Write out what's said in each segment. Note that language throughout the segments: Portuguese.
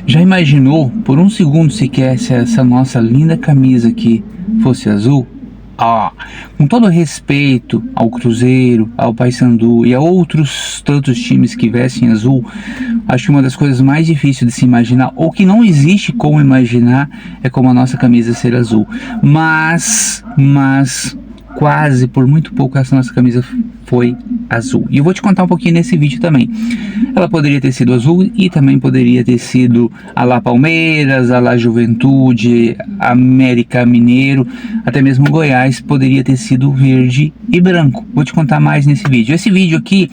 Já imaginou por um segundo sequer se essa nossa linda camisa aqui fosse azul? Com todo respeito ao Cruzeiro, ao Paysandu e a outros tantos times que vestem azul, acho que uma das coisas mais difíceis de se imaginar, ou que não existe como imaginar, é como a nossa camisa ser azul. Mas quase por muito pouco essa nossa camisa foi azul. E eu vou te contar um pouquinho nesse vídeo também. Ela poderia ter sido azul e também poderia ter sido a lá Palmeiras, a lá Juventude, América Mineiro, até mesmo Goiás poderia ter sido verde e branco. Vou te contar mais nesse vídeo. Esse vídeo aqui,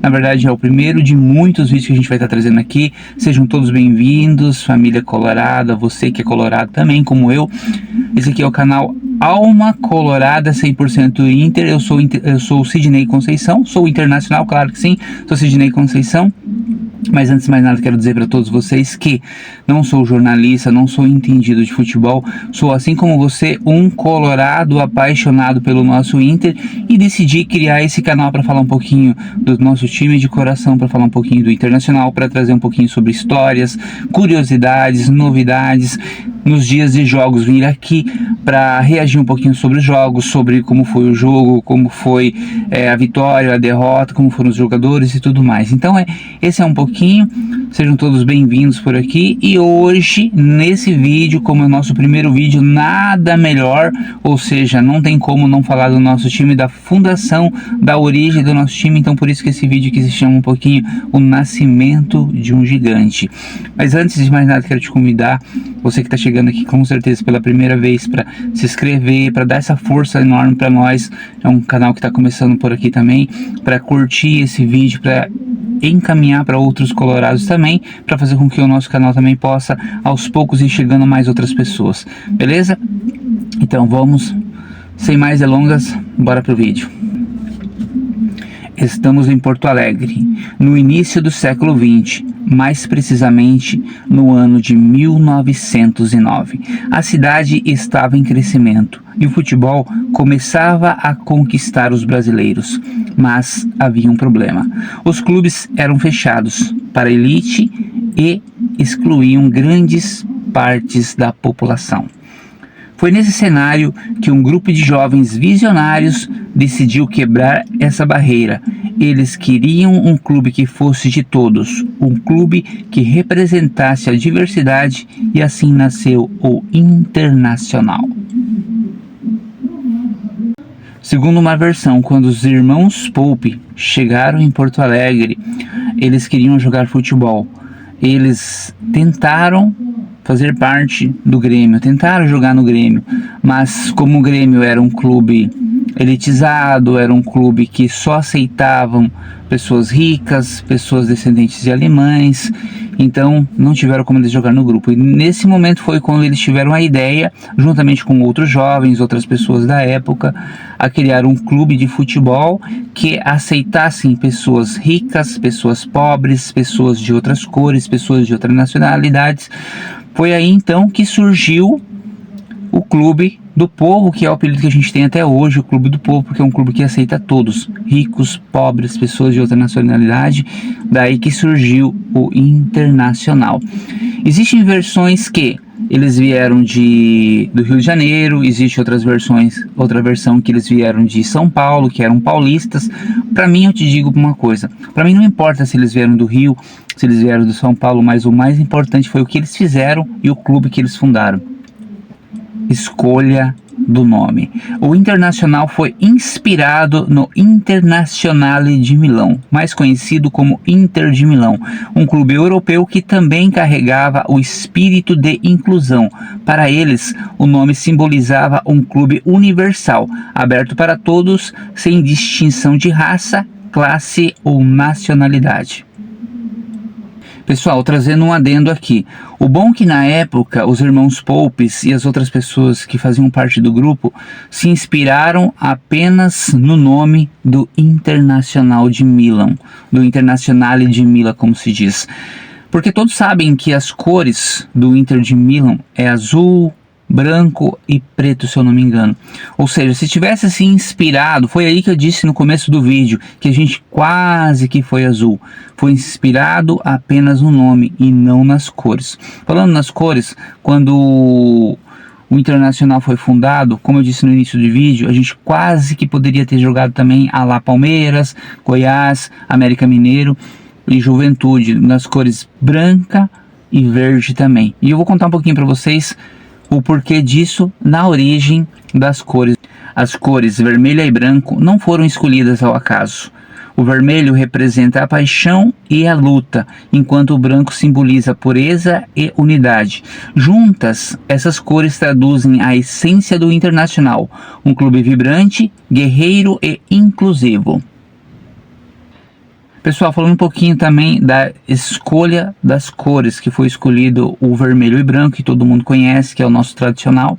na verdade, é o primeiro de muitos vídeos que a gente vai estar trazendo aqui. Sejam todos bem-vindos, família colorada, você que é colorado também, como eu. Esse aqui é o canal Alma Colorada 100% Inter. Eu sou o Sidney Conceição, sou internacional, claro que sim, sou Sidney Conceição. Mas antes de mais nada, quero dizer para todos vocês que não sou jornalista, não sou entendido de futebol, sou, assim como você, um colorado apaixonado pelo nosso Inter e decidi criar esse canal para falar um pouquinho do nosso time de coração, para falar um pouquinho do Internacional, para trazer um pouquinho sobre histórias, curiosidades, novidades, nos dias de jogos vir aqui para reagir um pouquinho sobre os jogos, sobre como foi o jogo, como foi a vitória, a derrota, como foram os jogadores e tudo mais. Então esse é um pouquinho, sejam todos bem-vindos por aqui. E hoje, nesse vídeo, como é o nosso primeiro vídeo, nada melhor, ou seja, não tem como não falar do nosso time, da fundação, da origem do nosso time. Então por isso que esse vídeo aqui se chama um pouquinho O Nascimento de um Gigante. Mas antes de mais nada, quero te convidar, você que está chegando aqui com certeza pela primeira vez, para se inscrever, para dar essa força enorme para nós. É um canal que está começando por aqui também, para curtir esse vídeo, para encaminhar para outros colorados também, para fazer com que o nosso canal também possa aos poucos ir chegando a mais outras pessoas, beleza? Então vamos, sem mais delongas, bora pro vídeo. Estamos em Porto Alegre, no início do século XX, mais precisamente no ano de 1909. A cidade estava em crescimento e o futebol começava a conquistar os brasileiros. Mas havia um problema. Os clubes eram fechados para a elite e excluíam grandes partes da população. Foi nesse cenário que um grupo de jovens visionários decidiu quebrar essa barreira. Eles queriam um clube que fosse de todos, um clube que representasse a diversidade, e assim nasceu o Internacional. Segundo uma versão, quando os irmãos Pope chegaram em Porto Alegre, eles queriam jogar futebol. Eles tentaram fazer parte do Grêmio, tentaram jogar no Grêmio, mas como o Grêmio era um clube elitizado, era um clube que só aceitavam pessoas ricas, pessoas descendentes de alemães, então não tiveram como eles jogar no grupo. E nesse momento foi quando eles tiveram a ideia, juntamente com outros jovens, outras pessoas da época, a criar um clube de futebol que aceitassem pessoas ricas, pessoas pobres, pessoas de outras cores, pessoas de outras nacionalidades. Foi aí então que surgiu o Clube do Povo, que é o apelido que a gente tem até hoje, o Clube do Povo, porque é um clube que aceita todos, ricos, pobres, pessoas de outra nacionalidade. Daí que surgiu o Internacional. Existem versões que eles vieram do Rio de Janeiro, existe outra versão que eles vieram de São Paulo, que eram paulistas. Para mim, eu te digo uma coisa, para mim não importa se eles vieram do Rio, se eles vieram do São Paulo, mas o mais importante foi o que eles fizeram e o clube que eles fundaram. Escolha do nome. O Internacional foi inspirado no Internazionale de Milão, mais conhecido como Inter de Milão, um clube europeu que também carregava o espírito de inclusão. Para eles, o nome simbolizava um clube universal, aberto para todos, sem distinção de raça, classe ou nacionalidade. Pessoal, trazendo um adendo aqui. O bom é que na época os irmãos Popes e as outras pessoas que faziam parte do grupo se inspiraram apenas no nome do Internacional de Milão, do Internazionale de Milão, como se diz. Porque todos sabem que as cores do Inter de Milão é azul, branco e preto, se eu não me engano. Ou seja, se tivesse se inspirado, foi aí que eu disse no começo do vídeo, que a gente quase que foi azul. Foi inspirado apenas no nome e não nas cores. Falando nas cores, quando o Internacional foi fundado, como eu disse no início do vídeo, a gente quase que poderia ter jogado também a lá Palmeiras, Goiás, América Mineiro e Juventude, nas cores branca e verde também. E eu vou contar um pouquinho para vocês o porquê disso na origem das cores. As cores vermelha e branco não foram escolhidas ao acaso. O vermelho representa a paixão e a luta, enquanto o branco simboliza a pureza e unidade. Juntas, essas cores traduzem a essência do Internacional, um clube vibrante, guerreiro e inclusivo. Pessoal, falando um pouquinho também da escolha das cores, que foi escolhido o vermelho e branco, que todo mundo conhece, que é o nosso tradicional.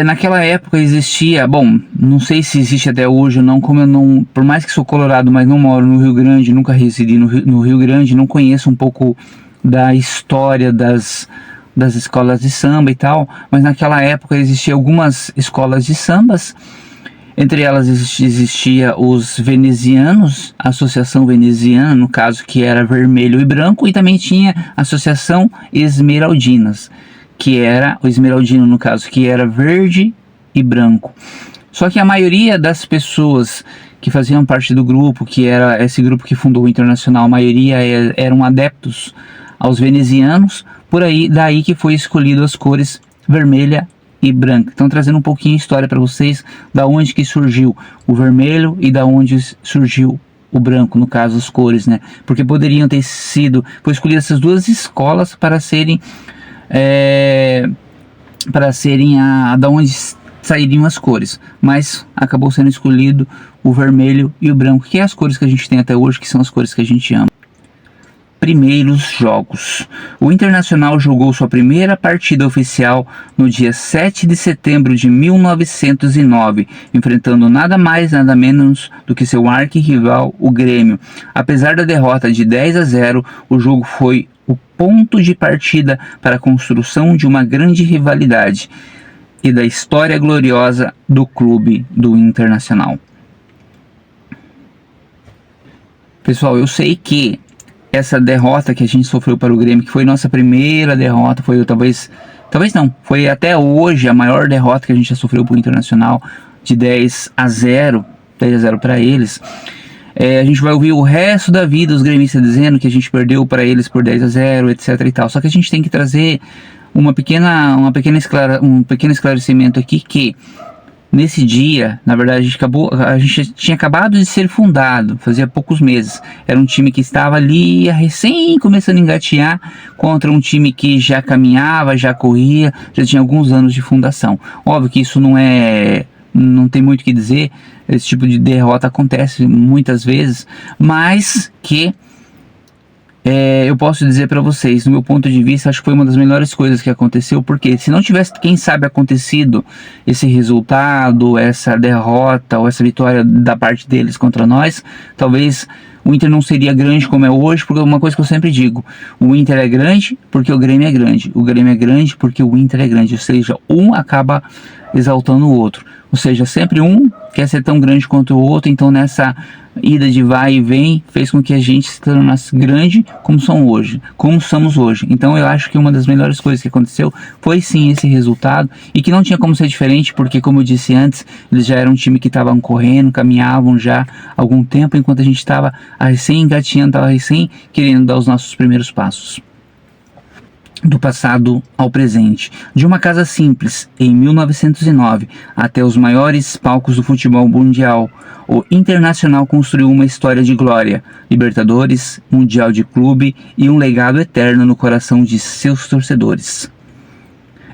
Naquela época existia, bom, não sei se existe até hoje ou não, como eu não, por mais que sou colorado, mas não moro no Rio Grande, nunca residi no Rio Grande, não conheço um pouco da história das escolas de samba e tal, mas naquela época existia algumas escolas de sambas. Entre elas existia os venezianos, a Associação Veneziana, no caso, que era vermelho e branco, e também tinha a Associação Esmeraldinas, que era o esmeraldino, no caso, que era verde e branco. Só que a maioria das pessoas que faziam parte do grupo, que era esse grupo que fundou o Internacional, a maioria eram adeptos aos venezianos, daí que foi escolhido as cores vermelha e branca. Então, trazendo um pouquinho de história para vocês, da onde que surgiu o vermelho e da onde surgiu o branco, no caso as cores, né? Porque poderiam ter sido, foi escolhido essas duas escolas para serem da onde sairiam as cores, mas acabou sendo escolhido o vermelho e o branco, que é as cores que a gente tem até hoje, que são as cores que a gente ama. Primeiros jogos. O Internacional jogou sua primeira partida oficial no dia 7 de setembro de 1909, enfrentando nada mais nada menos do que seu arquirrival, o Grêmio. Apesar da derrota de 10-0, o jogo foi o ponto de partida para a construção de uma grande rivalidade e da história gloriosa do clube do Internacional. Pessoal, eu sei que essa derrota que a gente sofreu para o Grêmio, que foi nossa primeira derrota, foi talvez não, foi até hoje a maior derrota que a gente já sofreu para o Internacional, de 10-0 para eles. A gente vai ouvir o resto da vida os gremistas dizendo que a gente perdeu para eles por 10-0, etc e tal. Só que a gente tem que trazer um pequeno esclarecimento aqui, que nesse dia, na verdade, a gente tinha acabado de ser fundado, fazia poucos meses. Era um time que estava ali recém começando a engatear contra um time que já caminhava, já corria, já tinha alguns anos de fundação. Óbvio que isso não tem muito o que dizer, esse tipo de derrota acontece muitas vezes, mas que eu posso dizer para vocês, no meu ponto de vista, acho que foi uma das melhores coisas que aconteceu, porque se não tivesse, quem sabe, acontecido esse resultado, essa derrota ou essa vitória da parte deles contra nós, talvez o Inter não seria grande como é hoje, porque é uma coisa que eu sempre digo: o Inter é grande porque o Grêmio é grande, o Grêmio é grande porque o Inter é grande, ou seja, um acaba exaltando o outro, ou seja, sempre um quer ser tão grande quanto o outro. Então, nessa ida de vai e vem, fez com que a gente se tornasse grande como somos hoje. Então, eu acho que uma das melhores coisas que aconteceu foi sim esse resultado, e que não tinha como ser diferente, porque, como eu disse antes, eles já eram um time que estavam correndo, caminhavam já há algum tempo, enquanto a gente estava recém engatinhando, estava recém querendo dar os nossos primeiros passos. Do passado ao presente, de uma casa simples em 1909 até os maiores palcos do futebol mundial, o Internacional construiu uma história de glória, Libertadores, Mundial de Clube e um legado eterno no coração de seus torcedores.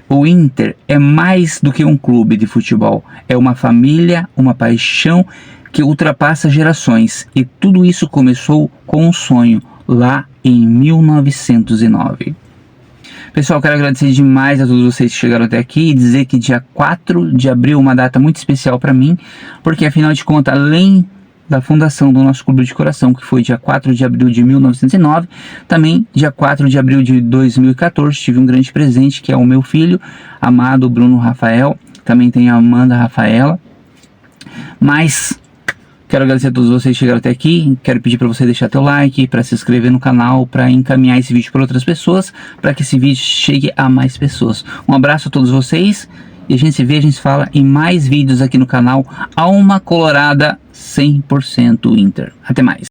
O Inter é mais do que um clube de futebol, é uma família, uma paixão que ultrapassa gerações, e tudo isso começou com um sonho lá em 1909. Pessoal, quero agradecer demais a todos vocês que chegaram até aqui e dizer que dia 4 de abril é uma data muito especial para mim, porque afinal de contas, além da fundação do nosso clube de coração, que foi dia 4 de abril de 1909. Também dia 4 de abril de 2014 tive um grande presente, que é o meu filho amado Bruno Rafael. Também tem a Amanda Rafaela. Mas quero agradecer a todos vocês que chegaram até aqui. Quero pedir para você deixar teu like, para se inscrever no canal, para encaminhar esse vídeo para outras pessoas, para que esse vídeo chegue a mais pessoas. Um abraço a todos vocês e a gente se vê, a gente se fala em mais vídeos aqui no canal Alma Colorada 100% Inter. Até mais.